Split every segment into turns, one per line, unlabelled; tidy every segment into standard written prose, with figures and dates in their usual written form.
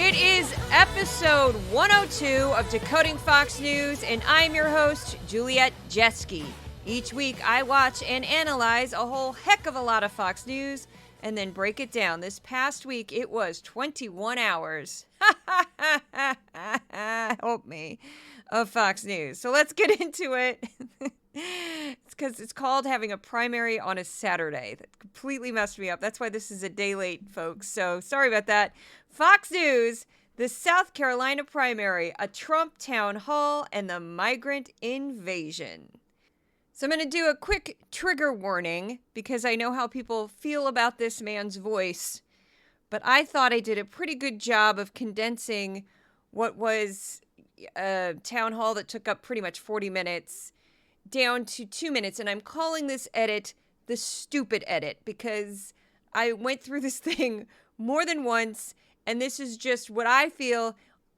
It is episode 102 of Decoding Fox News, and I'm your host, Juliet Jeske. Each week, I watch and analyze a whole heck of a lot of Fox News and then break it down. This past week, it was 21 hours. Help me. Of Fox News. So let's get into it. It's because it's called having a primary on a Saturday. That completely messed me up. That's why this is a day late, folks. So sorry about that. Fox News, the South Carolina primary, a Trump town hall, and the migrant invasion. So I'm going to do a quick trigger warning because I know how people feel about this man's voice. But I thought I did a pretty good job of condensing what was a town hall that took up pretty much 40 minutes down to 2 minutes. And I'm calling this edit the stupid edit because I went through this thing more than once. And this is just what I feel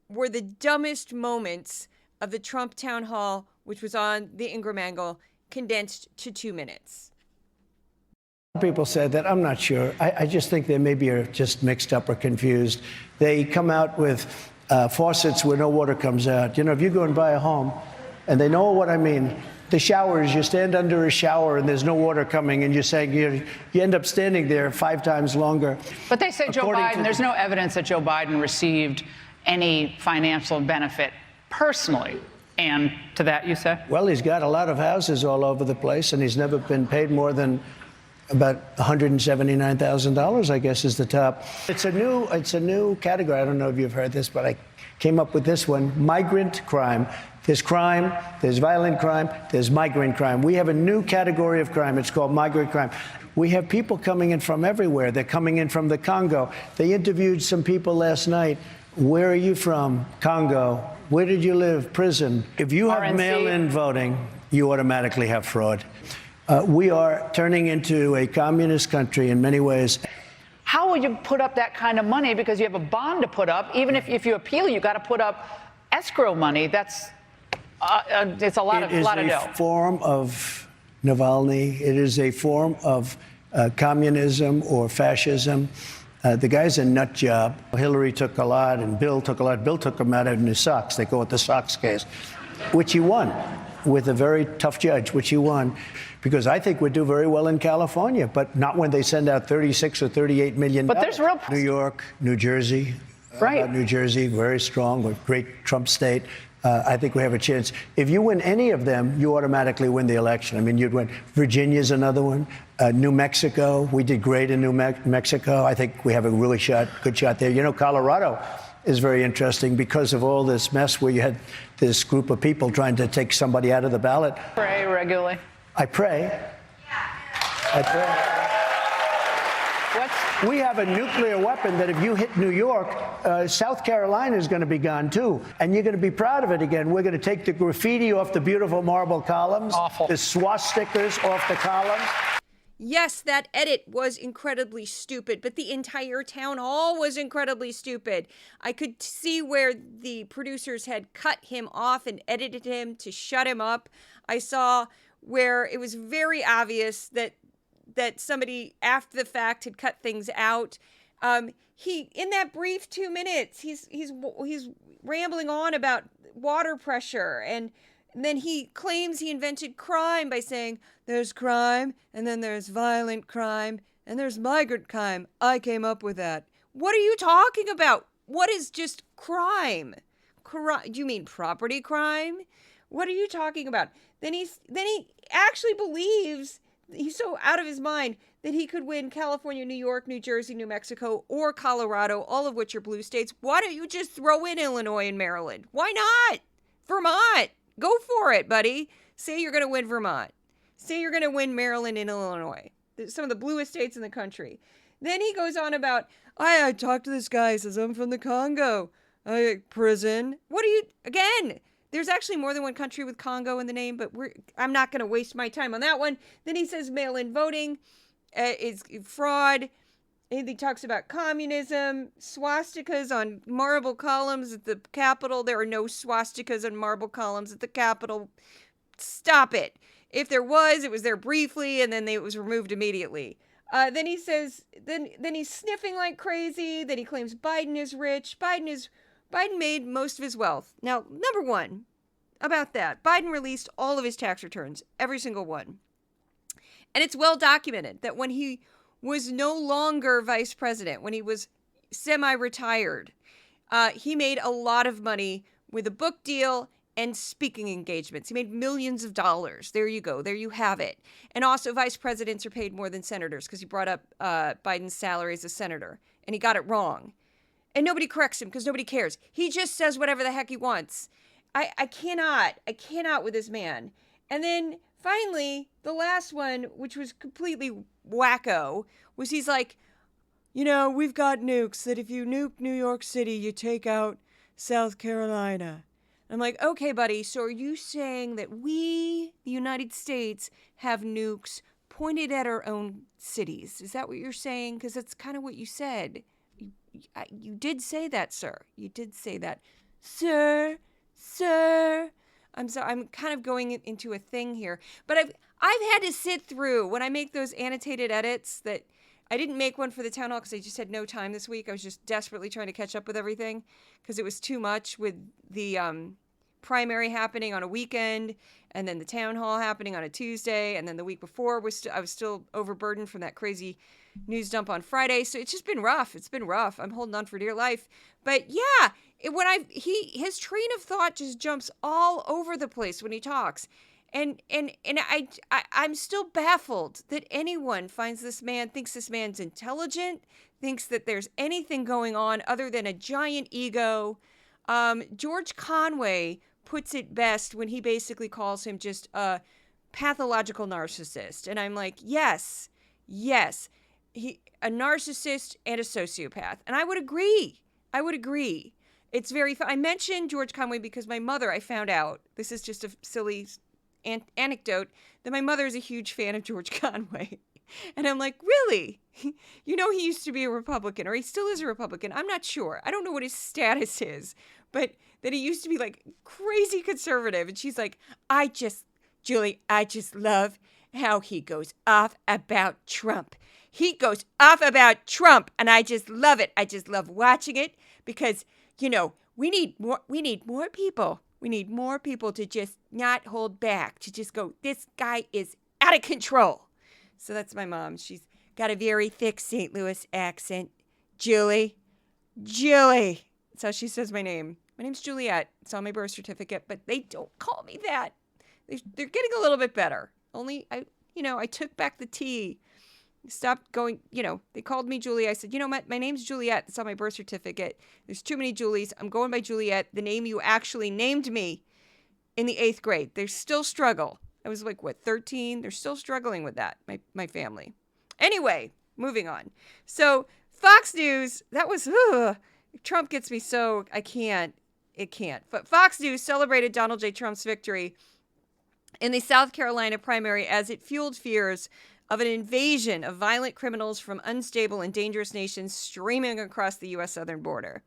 were the dumbest moments of the Trump town hall, which was on the Ingram angle, condensed to 2 minutes.
People said that. I'm not sure. I just think they maybe are just mixed up or confused. They come out with faucets where no water comes out. You know, if you go and buy a home, and they know what I mean, the showers, you stand under a shower and there's no water coming, and you're saying you end up standing there 5 times longer.
But they say Joe Biden, there's no evidence that Joe Biden received any financial benefit personally. And to that, you say?
Well, he's got a lot of houses all over the place, and he's never been paid more than about $179,000, I guess, is the top. It's a new category. I don't know if you've heard this, but I came up with this one: migrant crime. There's crime, there's violent crime, there's migrant crime. We have a new category of crime. It's called migrant crime. We have people coming in from everywhere. They're coming in from the Congo. They interviewed some people last night. Where are you from? Congo. Where did you live? Prison. If you have mail-in voting, you automatically have fraud. We are turning into a communist country in many ways.
How will you put up that kind of money? Because you have a bond to put up. Even if you appeal, you got to put up escrow money. That's it's a lot of dough.
It is a form of Navalny. It is a form of communism or fascism. The guy's a nut job. Hillary took a lot, and Bill took a lot. Bill took him out in his socks. They call it the socks case, which he won with a very tough judge, which he won. Because I think we do very well in California, but not when they send out 36 or 38 million.
But there's real
New York, New Jersey.
Right.
New Jersey, very strong, a great Trump state. I think we have a chance. If you win any of them, you automatically win the election. I mean, you'd win. Virginia's another one. New Mexico, we did great in New Mexico. I think we have a really good shot there. You know, Colorado is very interesting because of all this mess where you had this group of people trying to take somebody out of the ballot.
Pray regularly.
I pray. I pray. We have a nuclear weapon that if you hit New York, South Carolina is going to be gone, too. And you're going to be proud of it again. We're going to take the graffiti off the beautiful marble columns.
Awful.
The swastikas off the columns.
Yes, that edit was incredibly stupid, but the entire town hall was incredibly stupid. I could see where the producers had cut him off and edited him to shut him up. I saw where it was very obvious that somebody after the fact had cut things out. He, in that brief 2 minutes, he's rambling on about water pressure, and then he claims he invented crime by saying there's crime, and then there's violent crime, and there's migrant crime. I came up with that. What are you talking about? What is just crime? Do you mean property crime? What are you talking about? Then he actually believes, he's so out of his mind, that he could win California, New York, New Jersey, New Mexico, or Colorado, all of which are blue states. Why don't you just throw in Illinois and Maryland? Why not? Vermont. Go for it, buddy. Say you're going to win Vermont. Say you're going to win Maryland and Illinois. Some of the bluest states in the country. Then he goes on about, I talked to this guy, he says, I'm from the Congo. Prison. What are you, again, there's actually more than one country with Congo in the name, but I'm not going to waste my time on that one. Then he says mail-in voting is fraud. And he talks about communism, swastikas on marble columns at the Capitol. There are no swastikas on marble columns at the Capitol. Stop it. If there was, it was there briefly, and then it was removed immediately. Then he says, then he's sniffing like crazy. Then he claims Biden is rich. Biden made most of his wealth. Now, number one about that, Biden released all of his tax returns, every single one. And it's well documented that when he was no longer vice president, when he was semi-retired, he made a lot of money with a book deal and speaking engagements. He made millions of dollars. There you go. There you have it. And also, vice presidents are paid more than senators, because he brought up Biden's salary as a senator, and he got it wrong. And nobody corrects him because nobody cares. He just says whatever the heck he wants. I cannot with this man. And then finally, the last one, which was completely wacko, was he's like, we've got nukes, that if you nuke New York City, you take out South Carolina. I'm like, okay, buddy, so are you saying that we, the United States, have nukes pointed at our own cities? Is that what you're saying? Because that's kind of what you said. You did say that, sir. You did say that. Sir. I'm sorry, I'm kind of going into a thing here. But I've had to sit through, when I make those annotated edits, that I didn't make one for the town hall because I just had no time this week. I was just desperately trying to catch up with everything because it was too much with the primary happening on a weekend, and then the town hall happening on a Tuesday, and then the week before I was still overburdened from that crazy news dump on Friday. So it's just been rough. It's been rough. I'm holding on for dear life. But yeah, his train of thought just jumps all over the place when he talks. And I'm still baffled that anyone thinks this man's intelligent, thinks that there's anything going on other than a giant ego. George Conway puts it best when he basically calls him just a pathological narcissist. And I'm like, yes, a narcissist and a sociopath. And I would agree. It's very I mentioned George Conway because my mother, I found out, this is just a silly anecdote, that my mother is a huge fan of George Conway. And I'm like, really? He used to be a Republican, or he still is a Republican. I'm not sure. I don't know what his status is, but that he used to be like crazy conservative. And she's like, Julie, I just love how he goes off about Trump. He goes off about Trump, and I just love it. I just love watching it because, we need more people. We need more people to just not hold back, to just go, this guy is out of control. So that's my mom. She's got a very thick St. Louis accent. Julie. That's how she says my name. My name's Juliet. It's on my birth certificate, but they don't call me that. They're getting a little bit better. Only, I took back the T. Stopped going, they called me Julie. I said, my name's Juliet. It's on my birth certificate. There's too many Julies. I'm going by Juliet, the name you actually named me in the 8th grade. There's still struggle. I was like, 13? They're still struggling with that, my family. Anyway, moving on. So Fox News, that was, Trump gets me so, it can't. But Fox News celebrated Donald J. Trump's victory in the South Carolina primary as it fueled fears of an invasion of violent criminals from unstable and dangerous nations streaming across the U.S. southern border.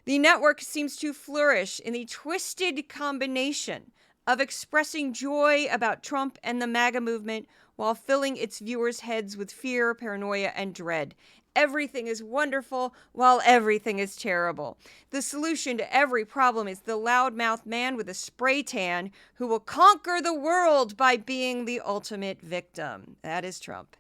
The network seems to flourish in the twisted combination of expressing joy about Trump and the MAGA movement while filling its viewers' heads with fear, paranoia, and dread. Everything is wonderful while everything is terrible. The solution to every problem is the loudmouth man with a spray tan who will conquer the world by being the ultimate victim. That is Trump.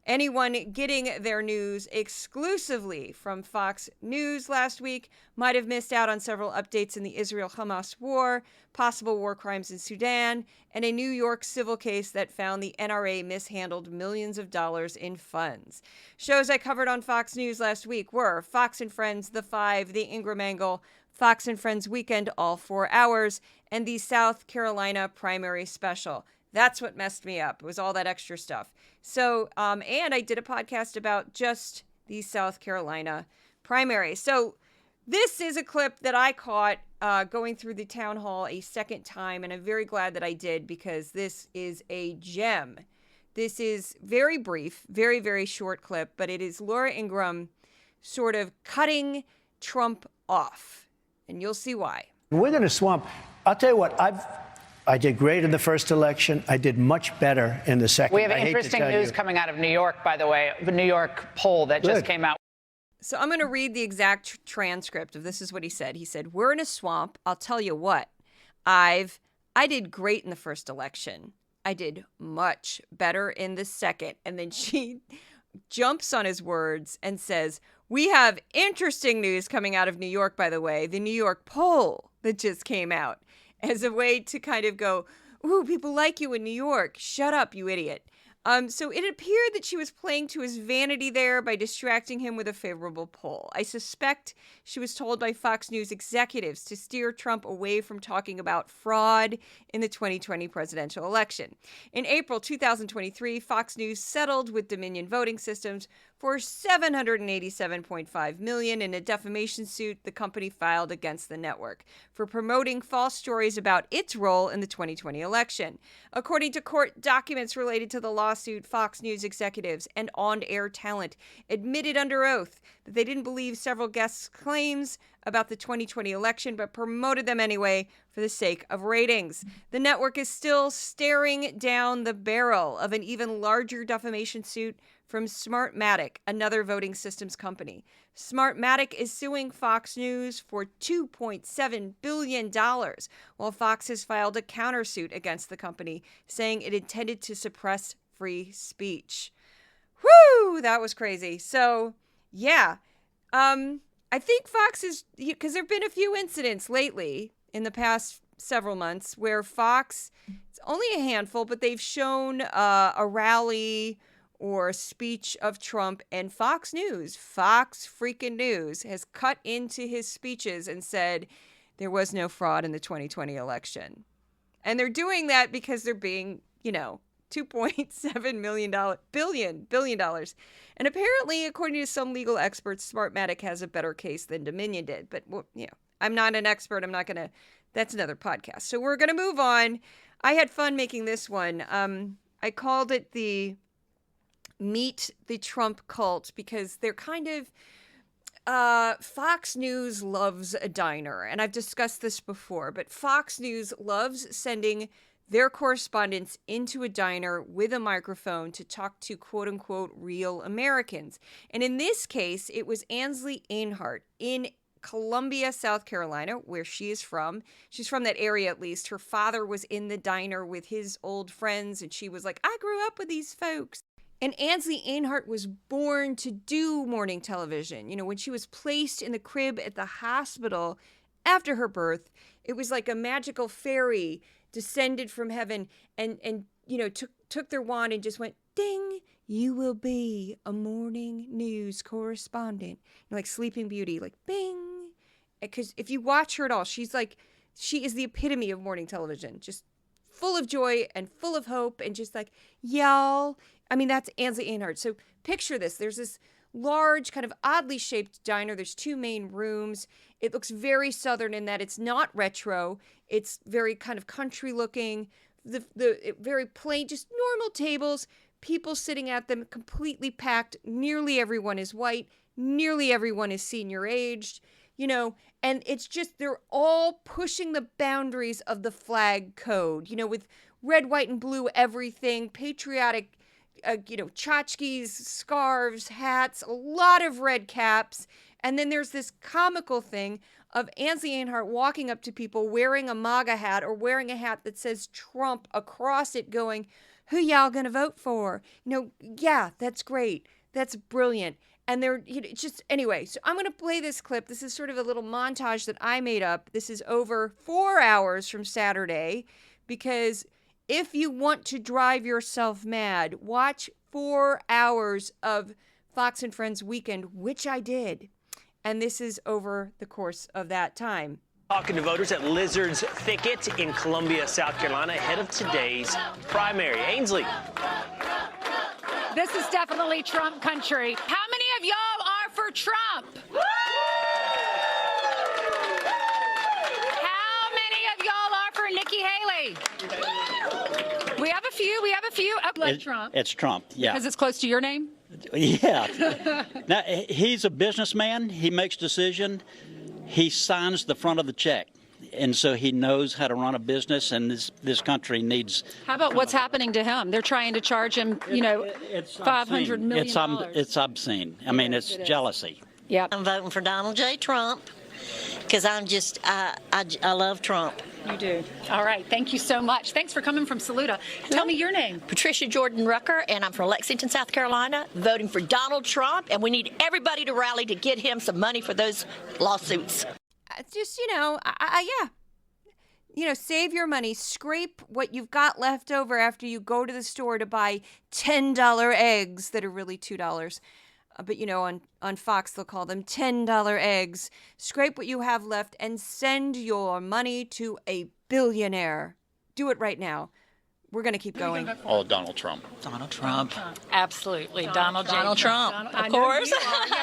Anyone getting their news exclusively from Fox News last week might have missed out on several updates in the Israel-Hamas war, possible war crimes in Sudan, and a New York civil case that found the NRA mishandled millions of dollars in funds. Shows I covered on Fox News last week were Fox and Friends, The Five, The Ingram Angle, Fox and Friends Weekend, all 4 hours, and the South Carolina primary special. That's what messed me up. It was all that extra stuff. So, and I did a podcast about just the South Carolina primary. So this is a clip that I caught going through the town hall a second time, and I'm very glad that I did because this is a gem. This is very brief, very, very short clip, but it is Laura Ingraham sort of cutting Trump off, and you'll see why.
We're going to swamp. I'll tell you what, I did great in the first election. I did much better in the second.
We have interesting news coming out of New York, by the way, the New York poll that just came out.
So I'm going to read the exact transcript of this is what he said. He said, "We're in a swamp. I'll tell you what. I did great in the first election. I did much better in the second." And then she jumps on his words and says, "We have interesting news coming out of New York, by the way, the New York poll that just came out," as a way to kind of go, "Ooh, people like you in New York. Shut up, you idiot." So it appeared that she was playing to his vanity there by distracting him with a favorable poll. I suspect she was told by Fox News executives to steer Trump away from talking about fraud in the 2020 presidential election. In April 2023, Fox News settled with Dominion Voting Systems for $787.5 million in a defamation suit the company filed against the network for promoting false stories about its role in the 2020 election. According to court documents related to the lawsuit, Fox News executives and on-air talent admitted under oath that they didn't believe several guests' claims about the 2020 election, but promoted them anyway for the sake of ratings. The network is still staring down the barrel of an even larger defamation suit from Smartmatic, another voting systems company. Smartmatic is suing Fox News for $2.7 billion, while Fox has filed a countersuit against the company, saying it intended to suppress free speech. Whew, that was crazy. So, yeah, I think Fox is, because there have been a few incidents lately in the past several months where Fox, it's only a handful, but they've shown a rally or a speech of Trump, and Fox freaking News has cut into his speeches and said there was no fraud in the 2020 election. And they're doing that because they're being, $2.7 billion. And apparently, according to some legal experts, Smartmatic has a better case than Dominion did. But, I'm not an expert. I'm not going to, that's another podcast. So we're going to move on. I had fun making this one. I called it the Meet the Trump Cult because they're kind of, Fox News loves a diner. And I've discussed this before, but Fox News loves sending their correspondents into a diner with a microphone to talk to quote unquote real Americans. And in this case, it was Ainsley Earhardt in Columbia, South Carolina, where she is from. She's from that area, at least. Her father was in the diner with his old friends, and she was like, I grew up with these folks. And Ainsley Earhardt was born to do morning television. When she was placed in the crib at the hospital after her birth, it was like a magical fairy descended from heaven and took their wand and just went, ding, you will be a morning news correspondent. Like Sleeping Beauty, like bing. Because if you watch her at all, she is the epitome of morning television. Just full of joy and full of hope and just like, y'all. I mean, that's Ainsley Earhardt. So picture this. There's this large, kind of oddly shaped diner. There's two main rooms. It looks very Southern in that it's not retro. It's very kind of country looking. Very plain, just normal tables. People sitting at them, completely packed. Nearly everyone is white. Nearly everyone is senior aged. And it's just, they're all pushing the boundaries of the flag code, with red, white, and blue everything, patriotic, tchotchkes, scarves, hats, a lot of red caps. And then there's this comical thing of Ainsley Earhardt walking up to people wearing a MAGA hat or wearing a hat that says Trump across it going, who y'all gonna vote for? Yeah, that's great. That's brilliant. And they're anyway, so I'm going to play this clip. This is sort of a little montage that I made up. This is over 4 hours from Saturday, because if you want to drive yourself mad, watch 4 hours of Fox and Friends Weekend, which I did. And this is over the course of that time.
Talking to voters at Lizard's Thicket in Columbia, South Carolina, ahead of today's primary. Ainsley.
This is definitely Trump country. How many of y'all are for Trump? How many of y'all are for Nikki Haley? We have a few. Oh, Trump.
It's Trump, yeah.
Because it's close to your name?
Yeah. Now, he's a businessman. He makes decisions. He signs the front of the check. and so he knows how to run a business, and this country needs.
How about what's happening to him? They're trying to charge him,
It's
$500 million.
It's obscene. I mean, it's jealousy.
Yeah.
I'm voting for Donald J. Trump because I love Trump.
You do. All right. Thank you so much. Thanks for coming from Saluda. Tell me your name.
Patricia Jordan Rucker, and I'm from Lexington, South Carolina, voting for Donald Trump, and we need everybody to rally to get him some money for those lawsuits.
Just, save your money. Scrape what you've got left over after you go to the store to buy $10 eggs that are really $2. But, on Fox, they'll call them $10 eggs. Scrape what you have left and send your money to a billionaire. Do it right now. We're going to keep going.
Oh, Donald Trump.
Donald Trump.
Absolutely. Donald
Trump,
of course.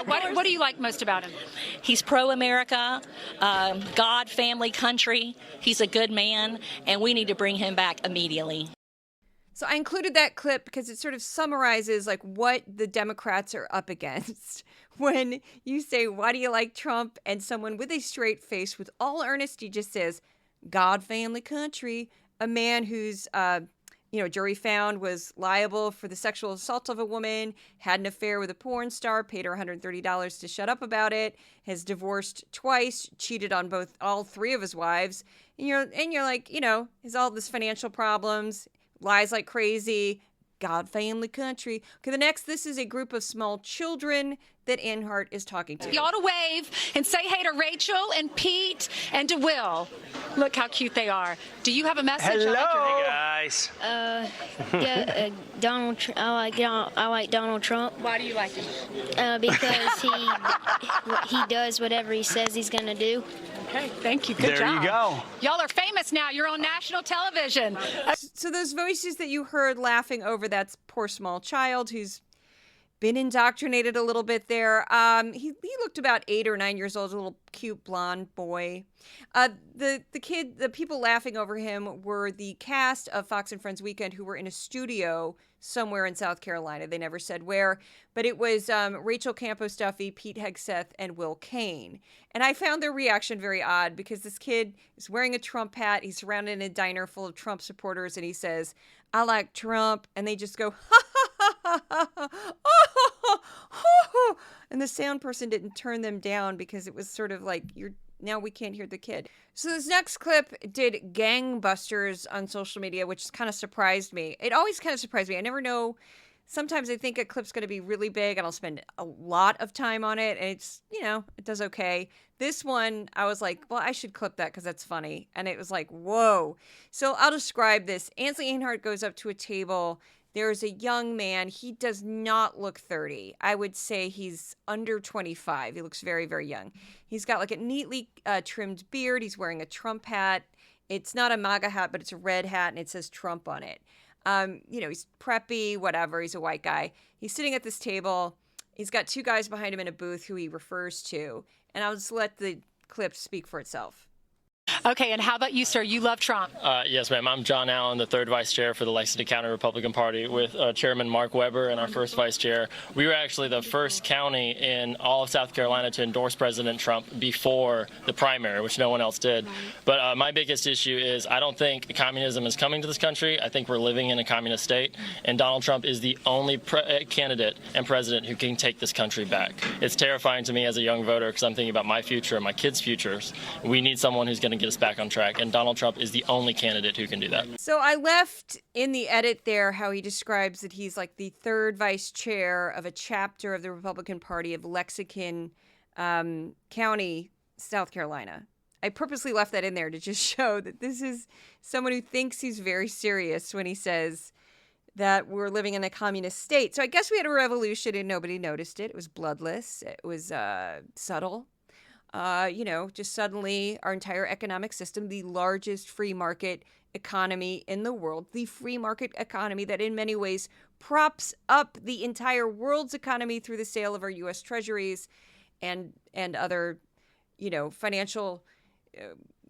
What do you like most about him?
He's pro-America, God, family, country. He's a good man, and we need to bring him back immediately.
So I included that clip because it sort of summarizes what the Democrats are up against when you say, why do you like Trump? And someone with a straight face, with all earnesty, just says, God, family, country. A man who's, jury found was liable for the sexual assault of a woman, had an affair with a porn star, paid her $130 to shut up about it, has divorced twice, cheated on all three of his wives. And you're like, has all this financial problems, lies like crazy, God, family, country. Okay, this is a group of small children that Earhardt is talking to.
You ought to wave and say hey to Rachel and Pete and to Will. Look how cute they are. Do you have a message?
Hello. Hey, guys.
Donald. I like Donald Trump.
Why do you like him?
Because he does whatever he says he's going to do.
Okay, thank you. Good job.
There you go.
Y'all are famous now. You're on national television.
So those voices that you heard laughing over, that's poor small child who's been indoctrinated a little bit there. He looked about 8 or 9 years old, a little cute blonde boy. The people laughing over him were the cast of Fox and Friends Weekend, who were in a studio somewhere in South Carolina. They never said where, but it was Rachel Campo-Stuffy, Pete Hegseth, and Will Cain. And I found their reaction very odd because this kid is wearing a Trump hat. He's surrounded in a diner full of Trump supporters, and he says, I like Trump. And they just go, ha, ha, ha, ha, ha, ha, oh, oh. And the sound person didn't turn them down because it was sort of like, now we can't hear the kid. So this next clip did gangbusters on social media, which kind of surprised me. It always kind of surprised me. I never know. Sometimes I think a clip's going to be really big and I'll spend a lot of time on it. And it's, it does okay. This one, I was like, well, I should clip that because that's funny. And it was like, whoa. So I'll describe this. Ainsley Earhardt goes up to a table. There's a young man. He does not look 30. I would say he's under 25. He looks very, very young. He's got a neatly trimmed beard. He's wearing a Trump hat. It's not a MAGA hat, but it's a red hat, and it says Trump on it. He's preppy, whatever. He's a white guy. He's sitting at this table. He's got 2 guys behind him in a booth who he refers to. And I'll just let the clip speak for itself.
Okay, and how about you, sir? You love Trump.
Yes, ma'am. I'm John Allen, the 3rd vice chair for the Lexington County Republican Party, with Chairman Mark Weber and our 1st vice chair. We were actually the first county in all of South Carolina to endorse President Trump before the primary, which no one else did. But my biggest issue is I don't think communism is coming to this country. I think we're living in a communist state, and Donald Trump is the only candidate and president who can take this country back. It's terrifying to me as a young voter because I'm thinking about my future and my kids' futures. We need someone who's going to get us back on track, and Donald Trump is the only candidate who can do that.
So I left in the edit there how he describes that he's like the 3rd vice chair of a chapter of the Republican Party of Lexington County, South Carolina. I purposely left that in there to just show that this is someone who thinks he's very serious when he says that we're living in a communist state. So I guess we had a revolution and nobody noticed it. It was bloodless. It was subtle. Just suddenly our entire economic system, the largest free market economy in the world, the free market economy that in many ways props up the entire world's economy through the sale of our U.S. treasuries and other, financial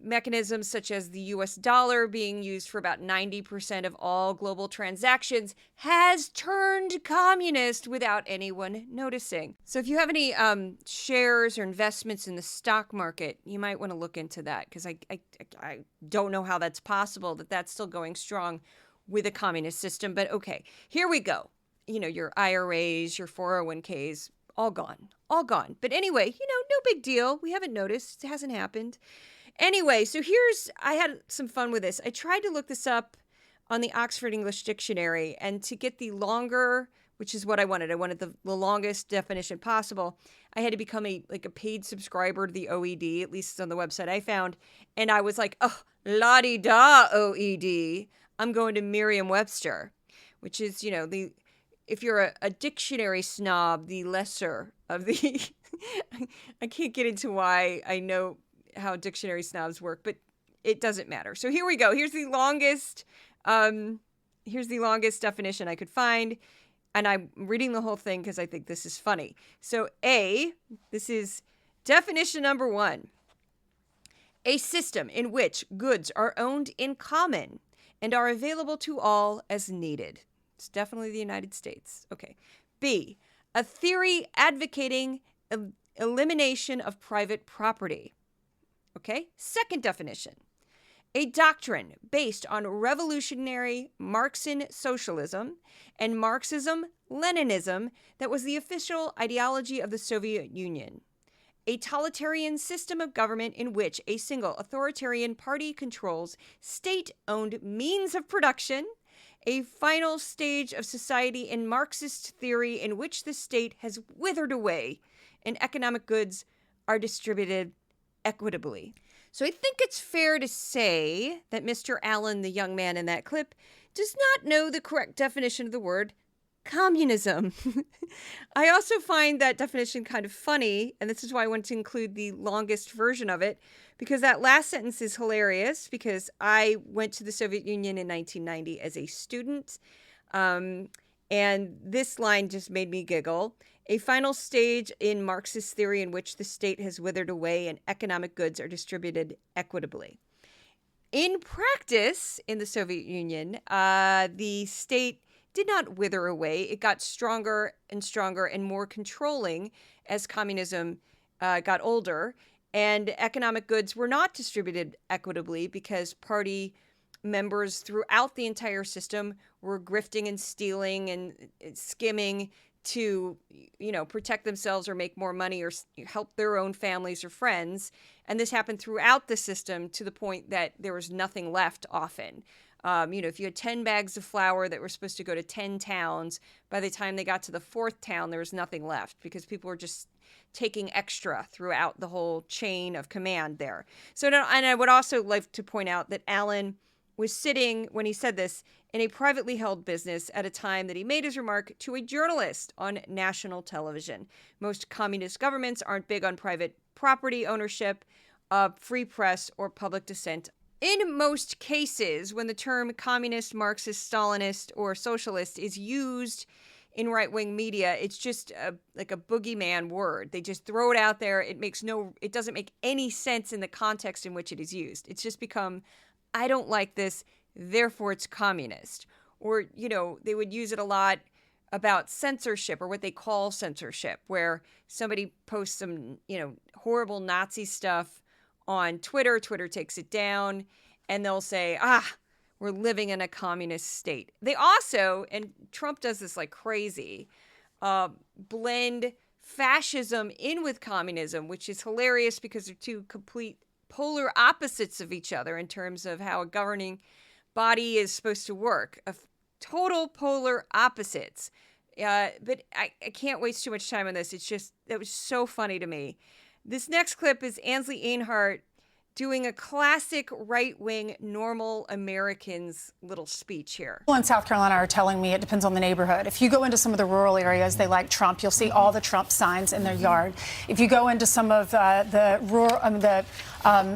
mechanisms such as the US dollar being used for about 90% of all global transactions has turned communist without anyone noticing. So if you have any shares or investments in the stock market, you might want to look into that, because I don't know how that's possible that that's still going strong with a communist system. But okay, here we go. You know, your IRAs, your 401ks, all gone. All gone. But anyway, no big deal. We haven't noticed. It hasn't happened. Anyway, so I had some fun with this. I tried to look this up on the Oxford English Dictionary, and to get the longer, which is what I wanted the longest definition possible, I had to become a paid subscriber to the OED, at least on the website I found. And I was like, oh, la-di-da, OED. I'm going to Merriam-Webster, which is, if you're a dictionary snob, the lesser of the... I can't get into why I know how dictionary snobs work, but it doesn't matter. So here we go. Here's the longest definition I could find, and I'm reading the whole thing because I think this is funny. So this is definition number 1. A system in which goods are owned in common and are available to all as needed. It's definitely the United States. Okay. B, a theory advocating elimination of private property. Okay. Second definition, a doctrine based on revolutionary Marxian socialism and Marxism-Leninism that was the official ideology of the Soviet Union. A totalitarian system of government in which a single authoritarian party controls state-owned means of production, a final stage of society in Marxist theory in which the state has withered away and economic goods are distributed equitably. So I think it's fair to say that Mr. Allen, the young man in that clip, does not know the correct definition of the word communism. I also find that definition kind of funny, and this is why I want to include the longest version of it, because that last sentence is hilarious, because I went to the Soviet Union in 1990 as a student, and this line just made me giggle. A final stage in Marxist theory in which the state has withered away and economic goods are distributed equitably. In practice, in the Soviet Union, the state did not wither away. It got stronger and more controlling as communism got older. And economic goods were not distributed equitably because party members throughout the entire system were grifting and stealing and skimming to, protect themselves or make more money or help their own families or friends. And this happened throughout the system to the point that there was nothing left often. If you had 10 bags of flour that were supposed to go to 10 towns, by the time they got to the 4th town, there was nothing left because people were just taking extra throughout the whole chain of command there. So, and I would also like to point out that Allen was sitting, when he said this, in a privately held business at a time that he made his remark to a journalist on national television. Most communist governments aren't big on private property ownership, free press, or public dissent. In most cases, when the term communist, Marxist, Stalinist, or socialist is used in right-wing media, it's just like a boogeyman word. They just throw it out there. It doesn't make any sense in the context in which it is used. It's just become, I don't like this, therefore it's communist. Or, they would use it a lot about censorship, or what they call censorship, where somebody posts some, horrible Nazi stuff on Twitter. Twitter takes it down, and they'll say, we're living in a communist state. They also, and Trump does this like crazy, blend fascism in with communism, which is hilarious because they're two complete polar opposites of each other in terms of how a governing body is supposed to work. Total polar opposites. But I can't waste too much time on this. That was so funny to me. This next clip is Ainsley Earhardt doing a classic right-wing normal Americans little speech here.
People in South Carolina are telling me it depends on the neighborhood. If you go into some of the rural areas, they like Trump. You'll see all the Trump signs in their yard. If you go into some of the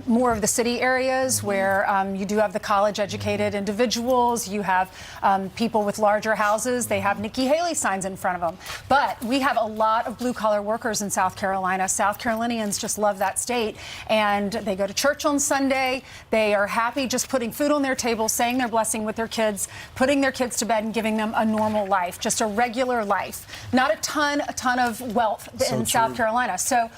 more of the city areas where you do have the college-educated individuals, you have people with larger houses, they have Nikki Haley signs in front of them. But we have a lot of blue-collar workers in South Carolina. South Carolinians just love that state, and they go to church on Sunday. They are happy just putting food on their table, saying their blessing with their kids, putting their kids to bed and giving them a normal life, just a regular life. Not a ton of wealth in South Carolina. So,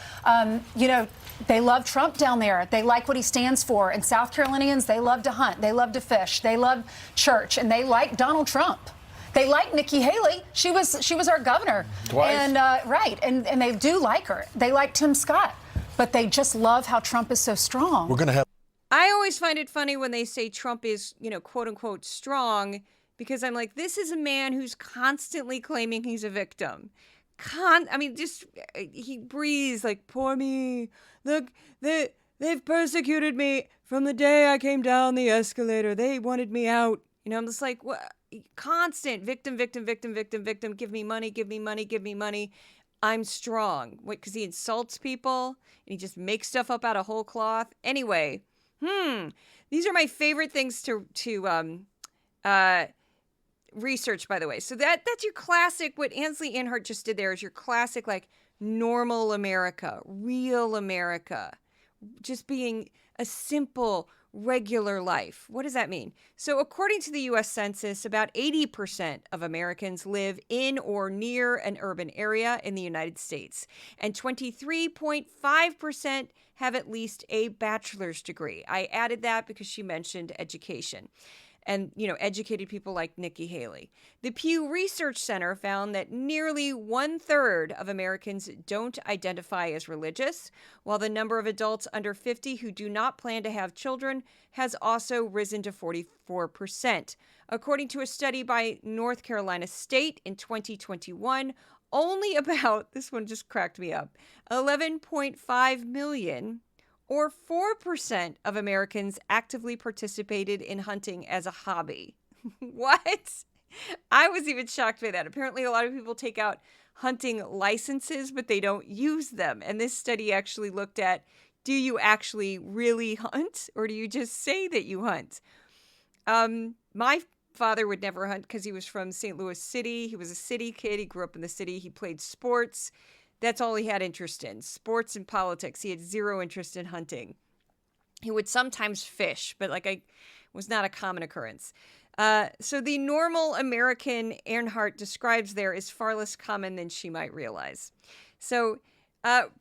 they love Trump down there. They like what he stands for. And South Carolinians, they love to hunt. They love to fish. They love church. And they like Donald Trump. They like Nikki Haley. She was our governor.
Twice.
And right. And they do like her. They like Tim Scott. But they just love how Trump is so strong.
We're going to have.
I always find it funny when they say Trump is, quote unquote, strong, because I'm like, this is a man who's constantly claiming he's a victim. He breathes like, poor me. Look, they've persecuted me from the day I came down the escalator. They wanted me out. I'm just like, what? Constant victim, victim, victim, victim, victim. Give me money, give me money, give me money. I'm strong. What? Because he insults people and he just makes stuff up out of whole cloth. Anyway, these are my favorite things to research, by the way. So that's your classic. What Ainsley Earhardt just did there is your classic, like, normal America, real America, just being a simple, regular life. What does that mean? So according to the U.S. Census, about 80% of Americans live in or near an urban area in the United States, and 23.5% have at least a bachelor's degree. I added that because she mentioned education. And, educated people like Nikki Haley. The Pew Research Center found that nearly 1/3 of Americans don't identify as religious, while the number of adults under 50 who do not plan to have children has also risen to 44%. According to a study by North Carolina State in 2021, only about, this one just cracked me up, 11.5 million or 4% of Americans actively participated in hunting as a hobby. What? I was even shocked by that. Apparently, a lot of people take out hunting licenses, but they don't use them. And this study actually looked at, do you actually really hunt, or do you just say that you hunt? My father would never hunt because he was from St. Louis City. He was a city kid. He grew up in the city. He played sports. That's all he had interest in, sports and politics. He had zero interest in hunting. He would sometimes fish, but was not a common occurrence. So the normal American Earhardt describes there is far less common than she might realize. So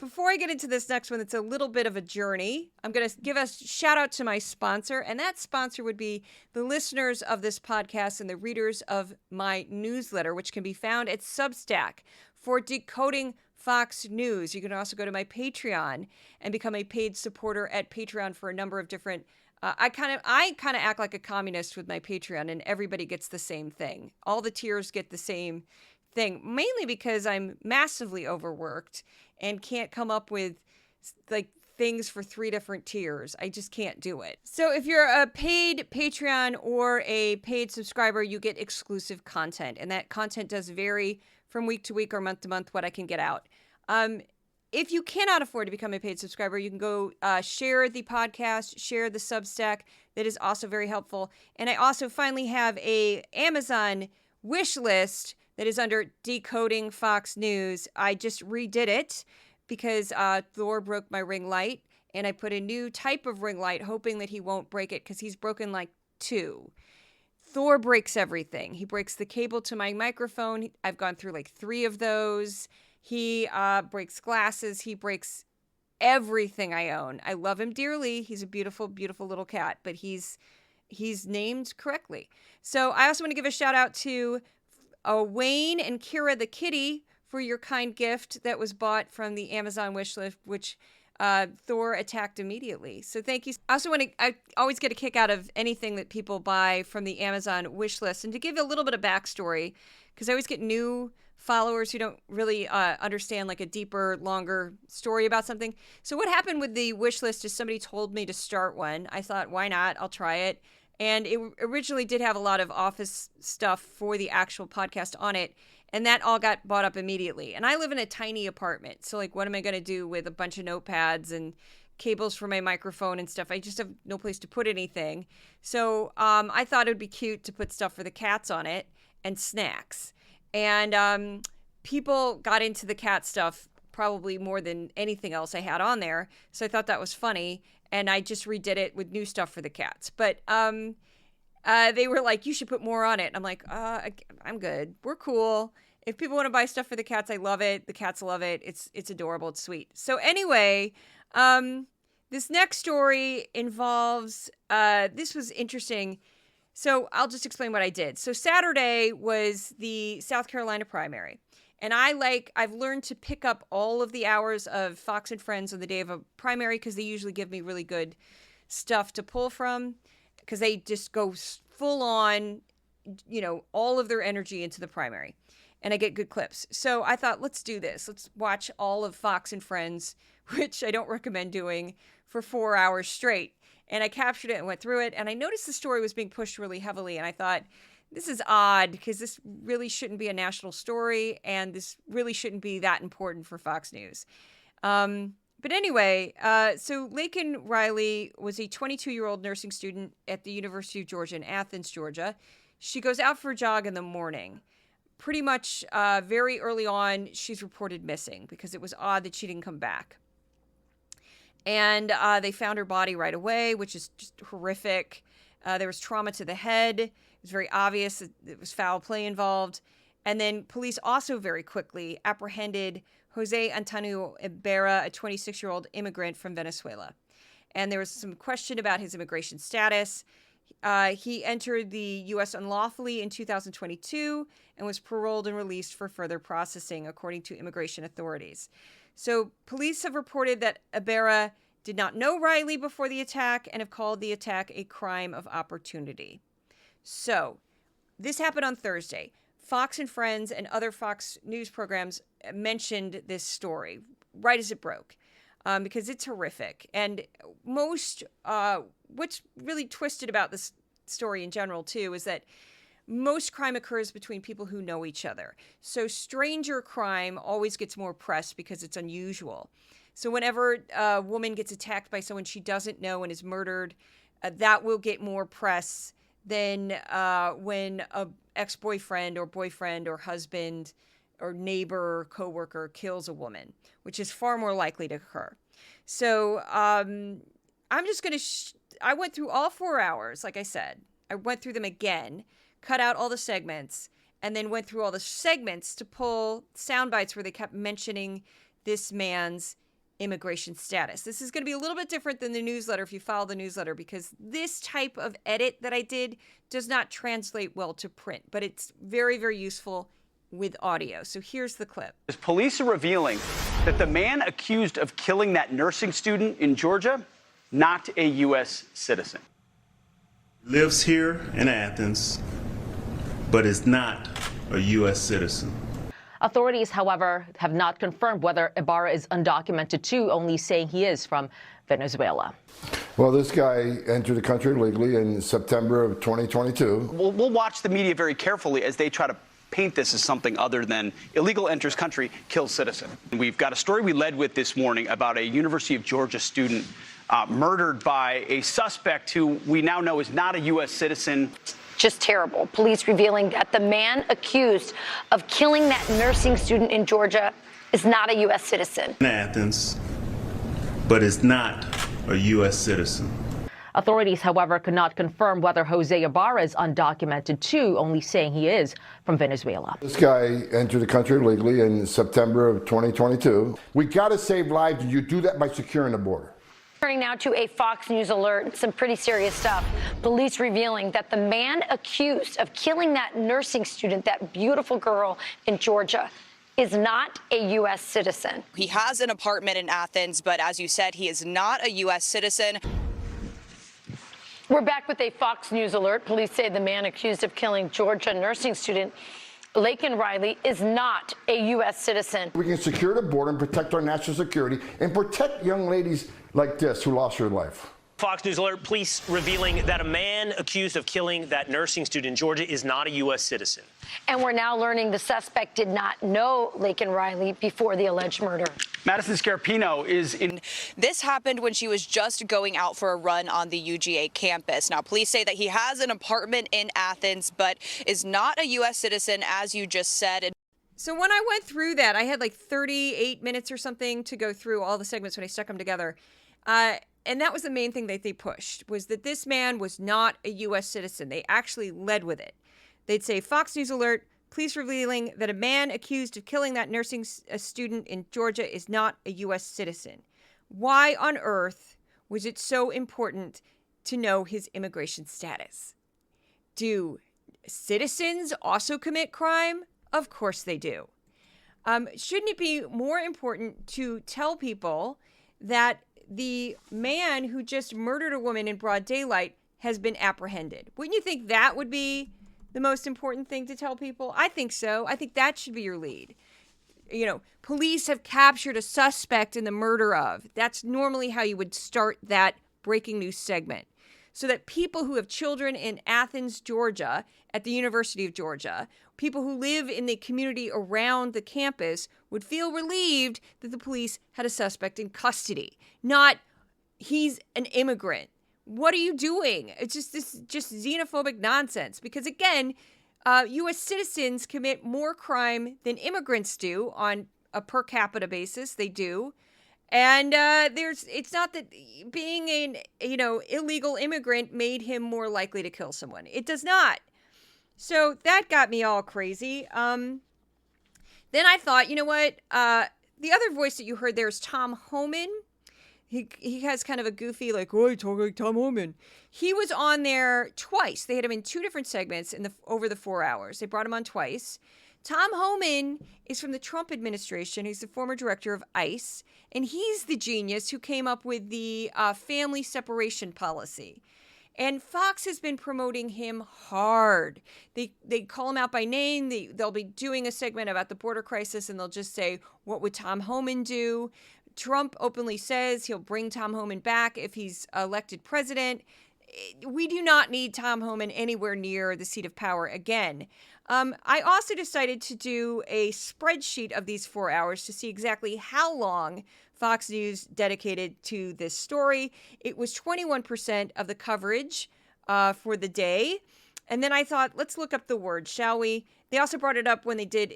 before I get into this next one, it's a little bit of a journey. I'm going to give a shout out to my sponsor, and that sponsor would be the listeners of this podcast and the readers of my newsletter, which can be found at Substack for Decoding Fox News. You can also go to my Patreon and become a paid supporter at Patreon for a number of different. I kind of act like a communist with my Patreon, and everybody gets the same thing. All the tiers get the same thing, mainly because I'm massively overworked and can't come up with things for 3 different tiers. I just can't do it. So if you're a paid Patreon or a paid subscriber, you get exclusive content, and that content does vary from week to week or month to month what I can get out. If you cannot afford to become a paid subscriber, you can go share the podcast, share the Substack. That is also very helpful. And I also finally have a Amazon wish list that is under Decoding Fox News. I just redid it because Thor broke my ring light, and I put a new type of ring light, hoping that he won't break it because he's broken 2. Thor breaks everything. He breaks the cable to my microphone. I've gone through 3 of those. He breaks glasses. He breaks everything I own. I love him dearly. He's a beautiful, beautiful little cat, but he's named correctly. So I also want to give a shout out to Wayne and Kira the kitty for your kind gift that was bought from the Amazon wish list, which Thor attacked immediately. So thank you. I always get a kick out of anything that people buy from the Amazon wish list. And to give you a little bit of backstory, because I always get new followers who don't really understand a deeper, longer story about something. So what happened with the wish list is somebody told me to start one. I thought, why not? I'll try it. And it originally did have a lot of office stuff for the actual podcast on it. And that all got bought up immediately. And I live in a tiny apartment. So what am I going to do with a bunch of notepads and cables for my microphone and stuff. I just have no place to put anything. So I thought it would be cute to put stuff for the cats on it and snacks. And people got into the cat stuff probably more than anything else I had on there. So I thought that was funny. And I just redid it with new stuff for the cats. But they were like, you should put more on it. I'm like, I'm good. We're cool. If people want to buy stuff for the cats, I love it. The cats love it. It's adorable. It's sweet. So anyway, this next story involves, this was interesting. So I'll just explain what I did. So Saturday was the South Carolina primary. And I've learned to pick up all of the hours of Fox and Friends on the day of a primary because they usually give me really good stuff to pull from because they just go full on, all of their energy into the primary. And I get good clips. So I thought, let's do this. Let's watch all of Fox and Friends, which I don't recommend doing, for 4 hours straight. And I captured it and went through it. And I noticed the story was being pushed really heavily. And I thought, this is odd because this really shouldn't be a national story. And this really shouldn't be that important for Fox News. But anyway, so Laken Riley was a 22-year-old nursing student at the University of Georgia in Athens, Georgia. She goes out for a jog in the morning. Pretty much very early on, she's reported missing because it was odd that she didn't come back. And they found her body right away, which is just horrific. There was trauma to the head. It was very obvious that there was foul play involved. And then police also very quickly apprehended Jose Antonio Ibarra, a 26-year-old immigrant from Venezuela. And there was some question about his immigration status. He entered the U.S. unlawfully in 2022 and was paroled and released for further processing, according to immigration authorities. So police have reported that Ibarra did not know Riley before the attack and have called the attack a crime of opportunity. So this happened on Thursday. Fox and Friends and other Fox News programs mentioned this story right as it broke. Because it's horrific. And what's really twisted about this story in general, too, is that most crime occurs between people who know each other. So stranger crime always gets more press because it's unusual. So whenever a woman gets attacked by someone she doesn't know and is murdered, that will get more press than when a ex-boyfriend or boyfriend or husband or neighbor or coworker kills a woman, which is far more likely to occur. So I'm just going to, I went through all 4 hours, like I said. I went through them again, cut out all the segments, and then went through all the segments to pull sound bites where they kept mentioning this man's immigration status. This is going to be a little bit different than the newsletter if you follow the newsletter, because this type of edit that I did does not translate well to print, but it's very, very useful with audio. So here's the clip.
Police are revealing that the man accused of killing that nursing student in Georgia, not a U.S. citizen.
Lives here in Athens, but is not a U.S. citizen.
Authorities, however, have not confirmed whether Ibarra is undocumented too, only saying he is from Venezuela.
Well, this guy entered the country illegally in September of 2022.
We'll watch the media very carefully as they try to paint this as something other than illegal enters country, kills citizen. We've got a story we led with this morning about a University of Georgia student murdered by a suspect who we now know is not a U.S. citizen.
Just terrible. Police revealing that the man accused of killing that nursing student in Georgia is not a U.S. citizen.
In Athens, but is not a U.S. citizen.
Authorities, however, could not confirm whether Jose Ibarra is undocumented too, only saying he is from Venezuela.
This guy entered the country illegally in September of 2022. We got to save lives, and you do that by securing the border.
Turning now to a Fox News alert, some pretty serious stuff. Police revealing that the man accused of killing that nursing student, that beautiful girl in Georgia, is not a U.S. citizen.
He has an apartment in Athens, but as you said, he is not a U.S. citizen.
We're back with a Fox News alert. Police say the man accused of killing Georgia nursing student Laken Riley is not a U.S. citizen.
We can secure the border and protect our national security and protect young ladies like this who lost her life.
Fox News alert, police revealing that a man accused of killing that nursing student in Georgia is not a U.S. citizen.
And we're now learning the suspect did not know Laken Riley before the alleged murder.
Madison Scarpino is in.
This happened when she was just going out for a run on the UGA campus. Now, police say that he has an apartment in Athens, but is not a U.S. citizen, as you just said.
So when I went through that, I had like 38 minutes or something to go through all the segments when I stuck them together. And that was the main thing that they pushed, was that this man was not a U.S. citizen. They actually led with it. They'd say, Fox News alert, police revealing that a man accused of killing that nursing student in Georgia is not a U.S. citizen. Why on earth was it so important to know his immigration status? Do citizens also commit crime? Of course they do. Shouldn't it be more important to tell people that the man who just murdered a woman in broad daylight has been apprehended? Wouldn't you think that would be the most important thing to tell people? I think so. I think that should be your lead. You know, police have captured a suspect in the murder of. That's normally how you would start that breaking news segment. So that people who have children in Athens, Georgia, at the University of Georgia, people who live in the community around the campus would feel relieved that the police had a suspect in custody, not he's an immigrant. What are you doing? It's just xenophobic nonsense. Because again, U.S. citizens commit more crime than immigrants do on a per capita basis. They do. And it's not that being an illegal immigrant made him more likely to kill someone. It does not. So that got me all crazy. Then I thought, you know what? The other voice that you heard there is Tom Homan. He has kind of a goofy, like, oh, I talk like Tom Homan. He was on there twice. They had him in two different segments over the 4 hours. They brought him on twice. Tom Homan is from the Trump administration. He's the former director of ICE. And he's the genius who came up with the family separation policy. And Fox has been promoting him hard. They call him out by name. They'll be doing a segment about the border crisis, and they'll just say, what would Tom Homan do? Trump openly says he'll bring Tom Homan back if he's elected president. We do not need Tom Homan anywhere near the seat of power again. I also decided to do a spreadsheet of these 4 hours to see exactly how long Fox News dedicated to this story. It was 21% of the coverage for the day. And then I thought, let's look up the word, shall we? They also brought it up when they did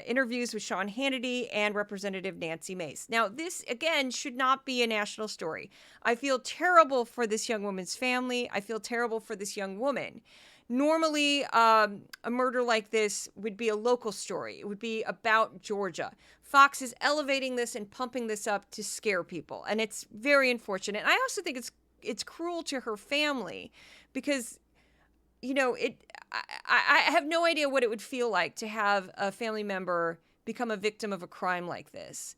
interviews with Sean Hannity and Representative Nancy Mace. Now, this, again, should not be a national story. I feel terrible for this young woman's family. I feel terrible for this young woman. Normally, a murder like this would be a local story. It would be about Georgia. Fox is elevating this and pumping this up to scare people, and it's very unfortunate. And I also think it's cruel to her family because, you know, I have no idea what it would feel like to have a family member become a victim of a crime like this,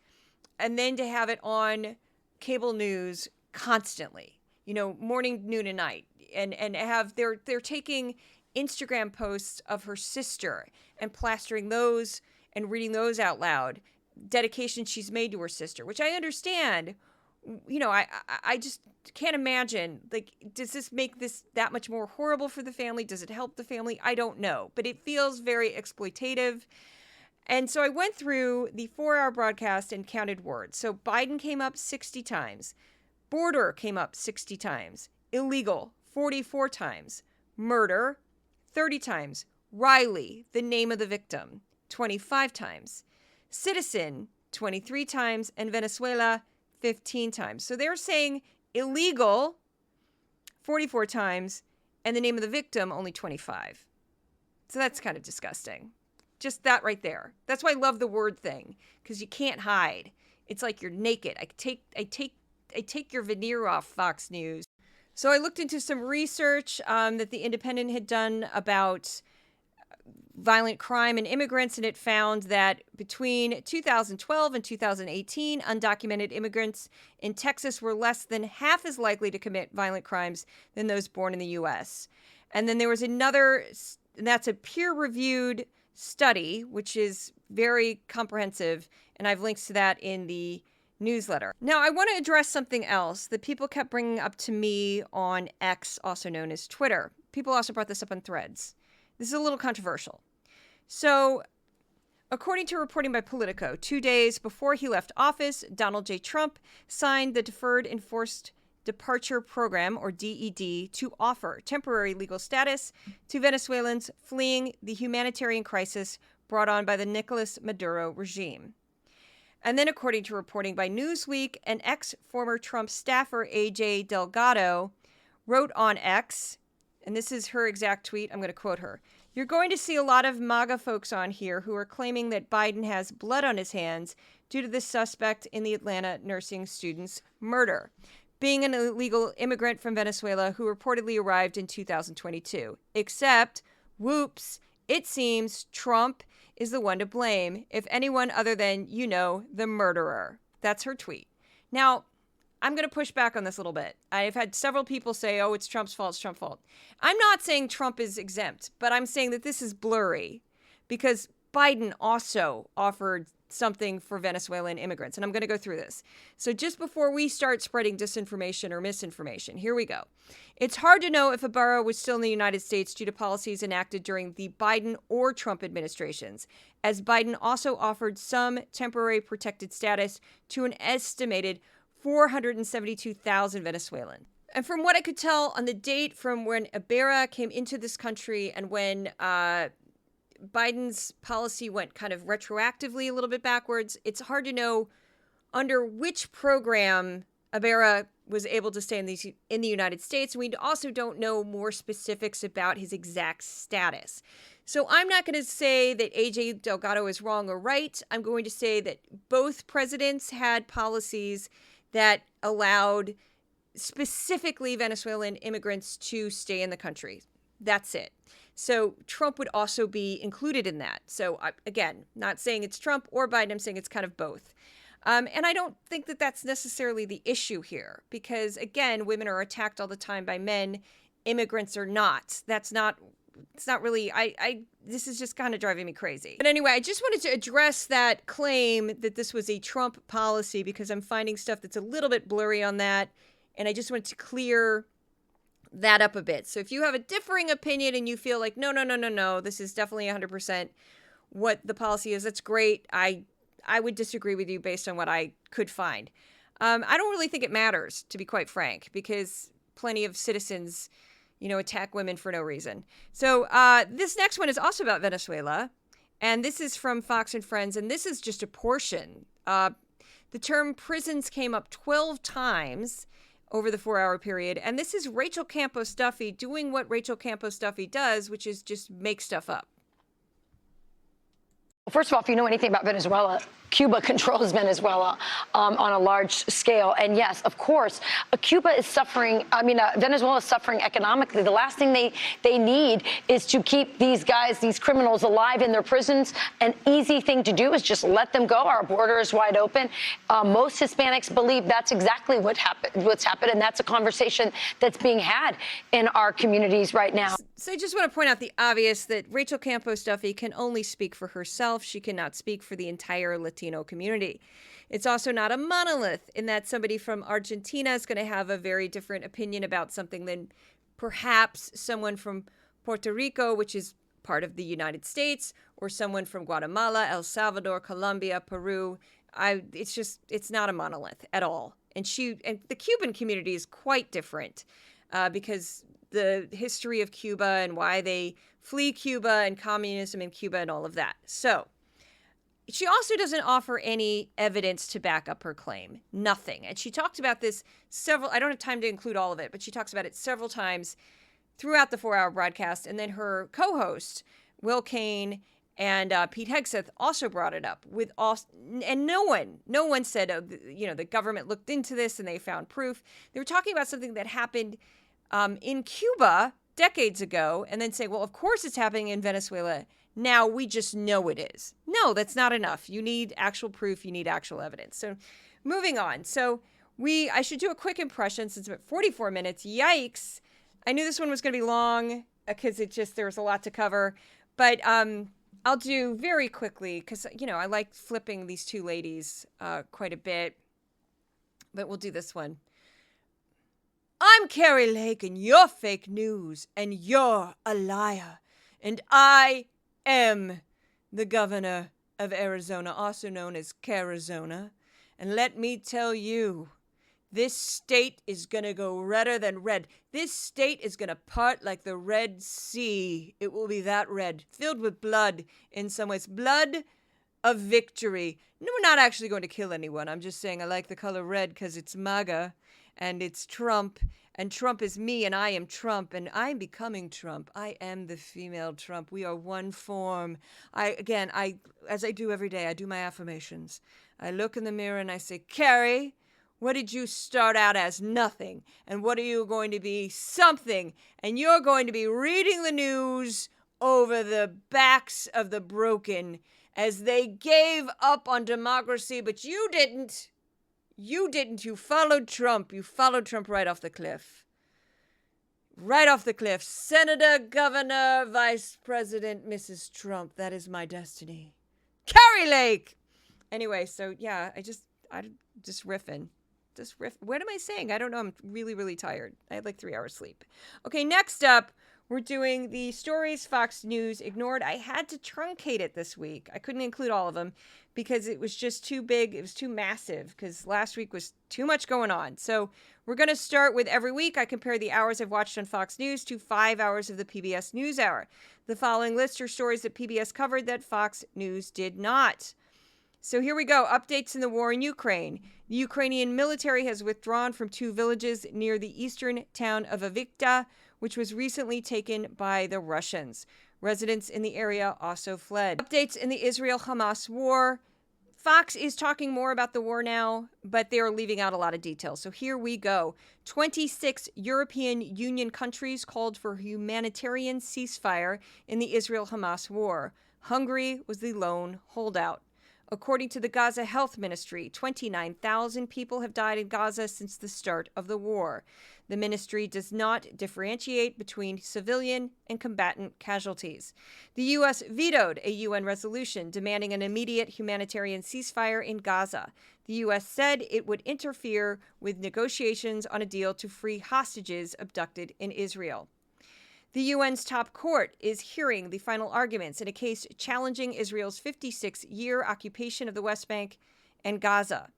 and then to have it on cable news constantly, you know, morning, noon, and night. And have they're taking Instagram posts of her sister and plastering those and reading those out loud, dedications she's made to her sister, which I understand. You know, I just can't imagine, like, does this make this that much more horrible for the family? Does it help the family? I don't know, but it feels very exploitative. And so I went through the 4-hour broadcast and counted words. So Biden came up 60 times. Border came up 60 times. Illegal, 44 times. Murder, 30 times. Riley, the name of the victim, 25 times. Citizen, 23 times. And Venezuela, 15 times. So they're saying illegal 44 times and the name of the victim only 25. So that's kind of disgusting. Just that right there. That's why I love the word thing, because you can't hide. It's like you're naked. I take your veneer off, Fox News. So I looked into some research that The Independent had done about violent crime and immigrants, and it found that between 2012 and 2018, undocumented immigrants in Texas were less than half as likely to commit violent crimes than those born in the U.S. And then there was another, and that's a peer-reviewed study, which is very comprehensive, and I've links to that in the newsletter. Now, I want to address something else that people kept bringing up to me on X, also known as Twitter. People also brought this up on Threads. This is a little controversial. So, according to reporting by Politico, 2 days before he left office, Donald J. Trump signed the Deferred Enforced Departure Program, or DED, to offer temporary legal status to Venezuelans fleeing the humanitarian crisis brought on by the Nicolas Maduro regime. And then, according to reporting by Newsweek, an ex-former Trump staffer, A.J. Delgado, wrote on X, and this is her exact tweet, I'm going to quote her, "You're going to see a lot of MAGA folks on here who are claiming that Biden has blood on his hands due to the suspect in the Atlanta nursing student's murder, being an illegal immigrant from Venezuela who reportedly arrived in 2022. Except, whoops, it seems Trump is the one to blame, if anyone other than, you know, the murderer." That's her tweet. Now, I'm going to push back on this a little bit. I've had several people say, oh, it's Trump's fault, it's Trump's fault. I'm not saying Trump is exempt, but I'm saying that this is blurry because Biden also offered something for Venezuelan immigrants. And I'm going to go through this. So just before we start spreading disinformation or misinformation, here we go. It's hard to know if Ibarra was still in the United States due to policies enacted during the Biden or Trump administrations, as Biden also offered some temporary protected status to an estimated 472,000 Venezuelans. And from what I could tell on the date from when Ibarra came into this country and when Biden's policy went kind of retroactively a little bit backwards, it's hard to know under which program Ibarra was able to stay in the United States. We also don't know more specifics about his exact status. So I'm not going to say that A.J. Delgado is wrong or right. I'm going to say that both presidents had policies that allowed specifically Venezuelan immigrants to stay in the country. That's it. So Trump would also be included in that. So again, not saying it's Trump or Biden, I'm saying it's kind of both. And I don't think that that's necessarily the issue here because, again, women are attacked all the time by men. Immigrants are not. It's not really, this is just kind of driving me crazy. But anyway, I just wanted to address that claim that this was a Trump policy because I'm finding stuff that's a little bit blurry on that. And I just wanted to clear that up a bit. So if you have a differing opinion and you feel like, no, this is definitely 100% what the policy is, that's great. I would disagree with you based on what I could find. I don't really think it matters, to be quite frank, because plenty of citizens, attack women for no reason. So this next one is also about Venezuela, and this is from Fox and Friends, and this is just a portion. The term prisons came up 12 times over the 4-hour period. And this is Rachel Campos Duffy doing what Rachel Campos Duffy does, which is just make stuff up.
Well, first of all, if you know anything about Venezuela, Cuba controls Venezuela on a large scale. And yes, of course, Venezuela is suffering economically. The last thing they need is to keep these guys, these criminals alive in their prisons. An easy thing to do is just let them go. Our border is wide open. Most Hispanics believe that's exactly what's happened. And that's a conversation that's being had in our communities right now.
So I just want to point out the obvious that Rachel Campos Duffy can only speak for herself. She cannot speak for the entire Latino community. It's also not a monolith in that somebody from Argentina is going to have a very different opinion about something than perhaps someone from Puerto Rico, which is part of the United States, or someone from Guatemala, El Salvador, Colombia, Peru. It's not a monolith at all. And the Cuban community is quite different because the history of Cuba and why they flee Cuba and communism in Cuba and all of that. So she also doesn't offer any evidence to back up her claim. Nothing. And she talked about this I don't have time to include all of it, but she talks about it several times throughout the 4-hour broadcast. And then her co-host, Will Cain, and Pete Hegseth also brought it up and no one said, the government looked into this and they found proof. They were talking about something that happened in Cuba decades ago and then say, well, of course it's happening in Venezuela. Now we just know it is. No, that's not enough. You need actual proof. You need actual evidence. So moving on. So I should do a quick impression since it's about 44 minutes. Yikes. I knew this one was going to be long because there was a lot to cover, but I'll do very quickly because, I like flipping these two ladies quite a bit. but we'll do this one. I'm Kari Lake, and you're fake news, and you're a liar. And I am the governor of Arizona, also known as Carizona. And let me tell you, this state is going to go redder than red. This state is going to part like the Red Sea. It will be that red, filled with blood in some ways. Blood of victory. No, we're not actually going to kill anyone. I'm just saying I like the color red because it's MAGA and it's Trump. And Trump is me, and I am Trump, and I'm becoming Trump. I am the female Trump. We are one form. As I do every day, I do my affirmations. I look in the mirror and I say, Kari, what did you start out as? Nothing. And what are you going to be? Something. And you're going to be reading the news over the backs of the broken as they gave up on democracy, but you didn't. You didn't. You followed Trump. You followed Trump right off the cliff. Right off the cliff. Senator, Governor, Vice President, Mrs. Trump. That is my destiny. Kari Lake! Anyway, so yeah, I just riffing. Just riff. What am I saying? I don't know. I'm really, really tired. I had like 3 hours sleep. Okay, next up, we're doing the stories Fox News ignored. I had to truncate it this week. I couldn't include all of them because it was just too big. It was too massive because last week was too much going on. So we're going to start with every week. I compare the hours I've watched on Fox News to 5 hours of the PBS NewsHour. The following list are stories that PBS covered that Fox News did not. So here we go. Updates in the war in Ukraine. The Ukrainian military has withdrawn from 2 villages near the eastern town of Avdiivka, which was recently taken by the Russians. Residents in the area also fled. Updates in the Israel-Hamas war. Fox is talking more about the war now, but they are leaving out a lot of details. So here we go. 26 European Union countries called for humanitarian ceasefire in the Israel-Hamas war. Hungary was the lone holdout. According to the Gaza Health Ministry, 29,000 people have died in Gaza since the start of the war. The ministry does not differentiate between civilian and combatant casualties. The U.S. vetoed a UN resolution demanding an immediate humanitarian ceasefire in Gaza. The U.S. said it would interfere with negotiations on a deal to free hostages abducted in Israel. The UN's top court is hearing the final arguments in a case challenging Israel's 56-year occupation of the West Bank and Gaza.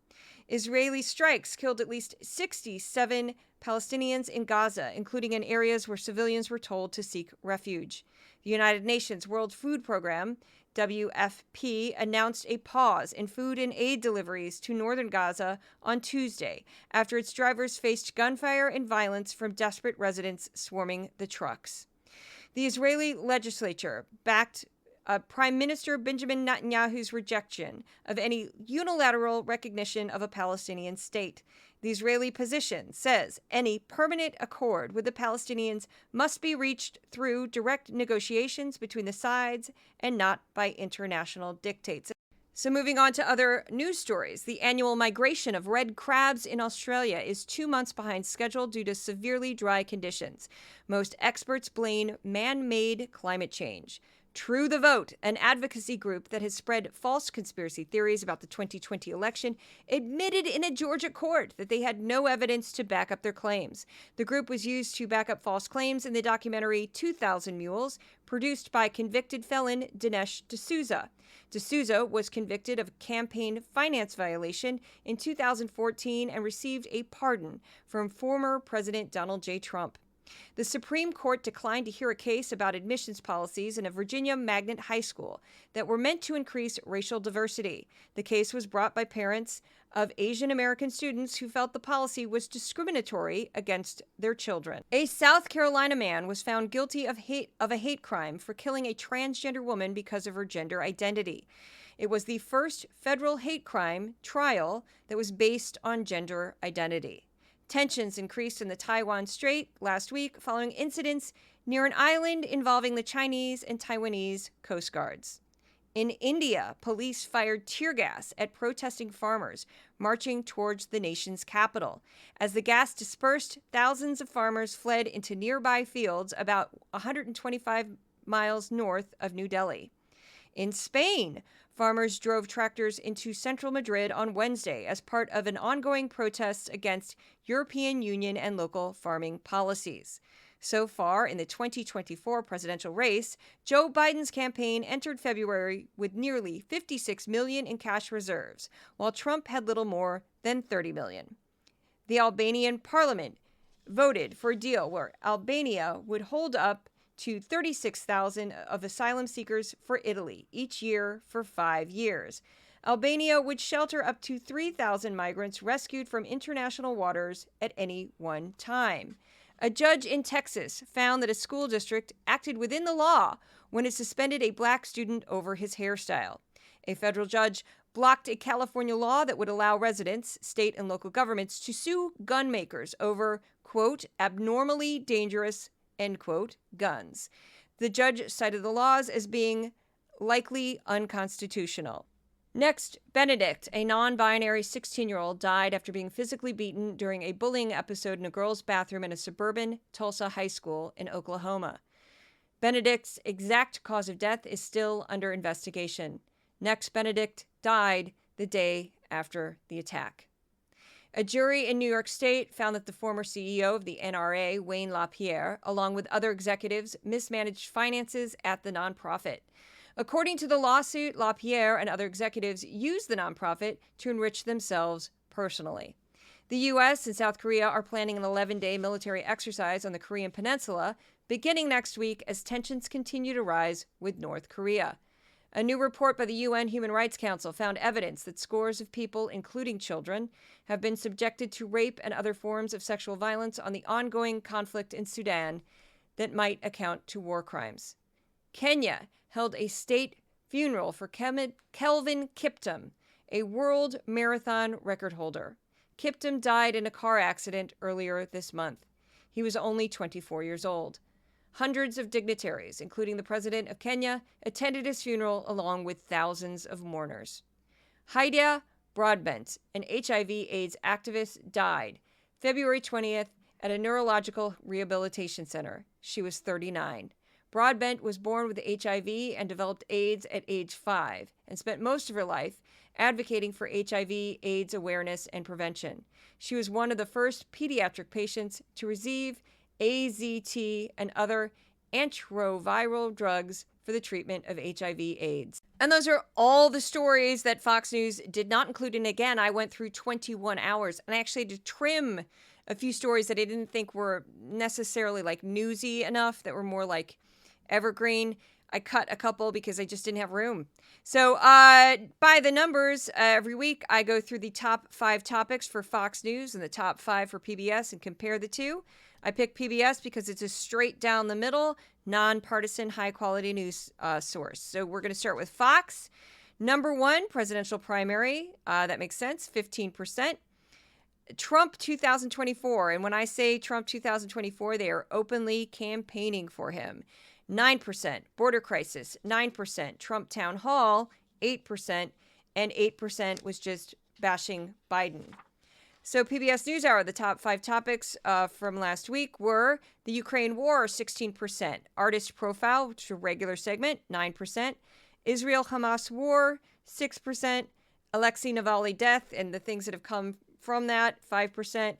Israeli strikes killed at least 67 Palestinians in Gaza, including in areas where civilians were told to seek refuge. The United Nations World Food Program, WFP, announced a pause in food and aid deliveries to northern Gaza on Tuesday after its drivers faced gunfire and violence from desperate residents swarming the trucks. The Israeli legislature backed Prime Minister Benjamin Netanyahu's rejection of any unilateral recognition of a Palestinian state. The Israeli position says any permanent accord with the Palestinians must be reached through direct negotiations between the sides and not by international dictates. So moving on to other news stories, the annual migration of red crabs in Australia is 2 months behind schedule due to severely dry conditions. Most experts blame man-made climate change. True the Vote, an advocacy group that has spread false conspiracy theories about the 2020 election, admitted in a Georgia court that they had no evidence to back up their claims. The group was used to back up false claims in the documentary 2,000 Mules, produced by convicted felon Dinesh D'Souza. D'Souza was convicted of campaign finance violation in 2014 and received a pardon from former President Donald J. Trump. The Supreme Court declined to hear a case about admissions policies in a Virginia magnet high school that were meant to increase racial diversity. The case was brought by parents of Asian American students who felt the policy was discriminatory against their children. A South Carolina man was found guilty of a hate crime for killing a transgender woman because of her gender identity. It was the first federal hate crime trial that was based on gender identity. Tensions increased in the Taiwan Strait last week following incidents near an island involving the Chinese and Taiwanese coast guards. In India, police fired tear gas at protesting farmers marching towards the nation's capital. As the gas dispersed, thousands of farmers fled into nearby fields about 125 miles north of New Delhi. In Spain, farmers drove tractors into central Madrid on Wednesday as part of an ongoing protest against European Union and local farming policies. So far in the 2024 presidential race, Joe Biden's campaign entered February with nearly 56 million in cash reserves, while Trump had little more than 30 million. The Albanian parliament voted for a deal where Albania would hold up to 36,000 of asylum seekers for Italy each year for 5 years. Albania would shelter up to 3,000 migrants rescued from international waters at any one time. A judge in Texas found that a school district acted within the law when it suspended a black student over his hairstyle. A federal judge blocked a California law that would allow residents, state and local governments to sue gun makers over, quote, abnormally dangerous, end quote, guns. The judge cited the laws as being likely unconstitutional. Next, Benedict, a non-binary 16-year-old, died after being physically beaten during a bullying episode in a girl's bathroom in a suburban Tulsa high school in Oklahoma. Benedict's exact cause of death is still under investigation. Next, Benedict died the day after the attack. A jury in New York State found that the former CEO of the NRA, Wayne LaPierre, along with other executives, mismanaged finances at the nonprofit. According to the lawsuit, LaPierre and other executives used the nonprofit to enrich themselves personally. The U.S. and South Korea are planning an 11-day military exercise on the Korean Peninsula beginning next week as tensions continue to rise with North Korea. A new report by the UN Human Rights Council found evidence that scores of people, including children, have been subjected to rape and other forms of sexual violence on the ongoing conflict in Sudan that might account to war crimes. Kenya held a state funeral for Kelvin Kiptum, a world marathon record holder. Kiptum died in a car accident earlier this month. He was only 24 years old. Hundreds of dignitaries, including the president of Kenya, attended his funeral along with thousands of mourners. Haida Broadbent, an HIV/AIDS activist, died February 20th at a neurological rehabilitation center. She was 39. Broadbent was born with HIV and developed AIDS at age 5 and spent most of her life advocating for HIV/AIDS awareness and prevention. She was one of the first pediatric patients to receive AZT and other antiretroviral drugs for the treatment of HIV/AIDS. And those are all the stories that Fox News did not include. And again, I went through 21 hours and I actually had to trim a few stories that I didn't think were necessarily like newsy enough, that were more like evergreen. I cut a couple because I just didn't have room. So by the numbers, every week I go through the top 5 topics for Fox News and the top 5 for PBS and compare the two. I pick PBS because it's a straight down the middle, nonpartisan, high quality news source. So we're going to start with Fox. Number 1, presidential primary. That makes sense, 15%. Trump 2024. And when I say Trump 2024, they are openly campaigning for him. 9%. Border crisis, 9%. Trump town hall, 8%. And 8% was just bashing Biden. So PBS NewsHour, the top 5 topics from last week were the Ukraine war, 16%. Artist profile, which is a regular segment, 9%. Israel-Hamas war, 6%. Alexei Navalny death and the things that have come from that, 5%.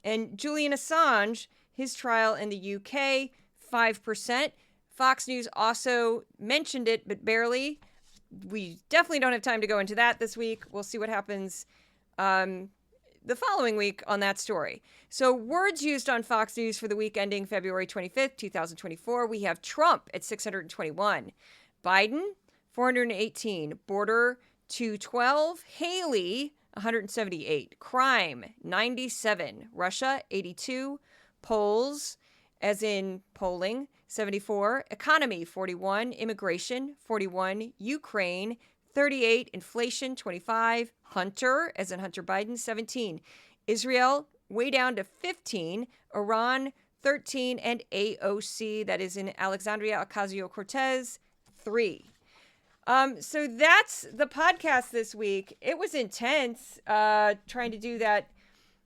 And Julian Assange, his trial in the UK, 5%. Fox News also mentioned it, but barely. We definitely don't have time to go into that this week. We'll see what happens the following week on that story. So words used on Fox News for the week ending February 25th, 2024. We have Trump at 621. Biden, 418. Border, 212. Haley, 178. Crime, 97. Russia, 82. Polls, as in polling, 74. Economy, 41. Immigration, 41. Ukraine, 38. Inflation, 25. Hunter, as in Hunter Biden, 17. Israel, way down to 15. Iran, 13. And AOC, that is in Alexandria Ocasio-Cortez, 3. So that's the podcast this week. It was intense trying to do that.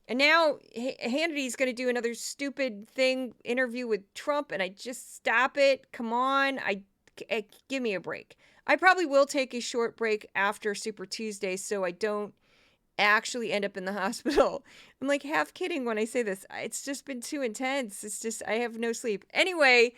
And now Hannity's going to do another stupid interview with Trump, and I just stop it. Come on. Give me a break. I probably will take a short break after Super Tuesday so I don't actually end up in the hospital. I'm like half kidding when I say this. It's just been too intense. It's just, I have no sleep. Anyway,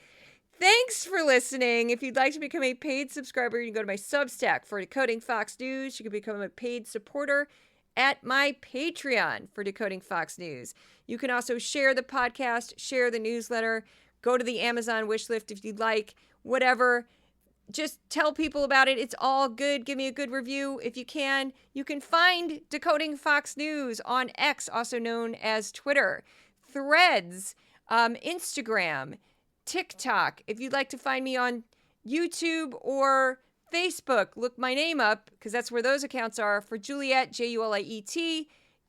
thanks for listening. If you'd like to become a paid subscriber, you can go to my Substack for Decoding Fox News. You can become a paid supporter at my Patreon for Decoding Fox News. You can also share the podcast, share the newsletter, go to the Amazon wish list if you'd like, whatever. Just tell people about it. It's all good. Give me a good review if you can. You can find Decoding Fox News on X, also known as Twitter, Threads, Instagram, TikTok. If you'd like to find me on YouTube or Facebook, look my name up because that's where those accounts are for Juliet, Juliet,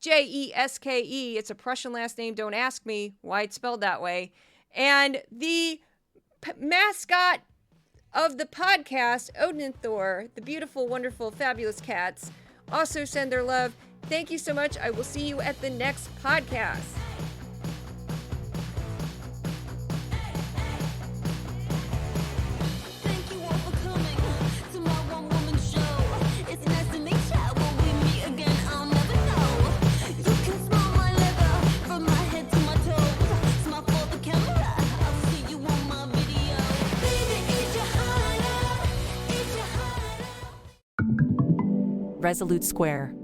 Jeske. It's a Prussian last name. Don't ask me why it's spelled that way. And the mascot of the podcast, Odin and Thor, the beautiful, wonderful, fabulous cats, also send their love. Thank you so much. I will see you at the next podcast.
Resolute Square.